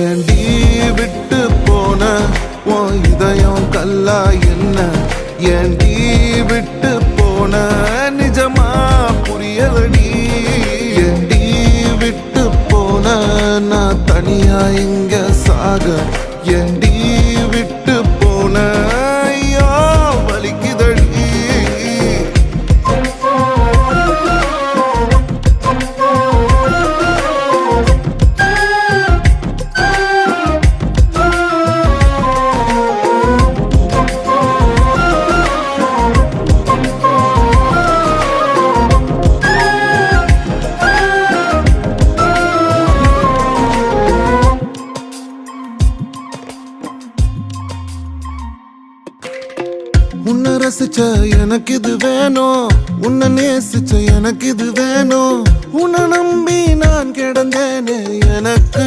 ஏண்டி விட்டு போன உன் இதயம் கல்லா என்ன ஏண்டி விட்டு போன நிஜமா புரியலடி ஏண்டி விட்டு போன நான் தனியா இங்க சாக ஏண்டி விட்டு போன ஐயோ வலிக்குதடி உன்னை ரசிச்ச எனக்கு இது வேணும் உன்னை நேசிச்ச எனக்கு இது வேணும் உன்னை நம்பி நான் கிடந்தேனே எனக்கு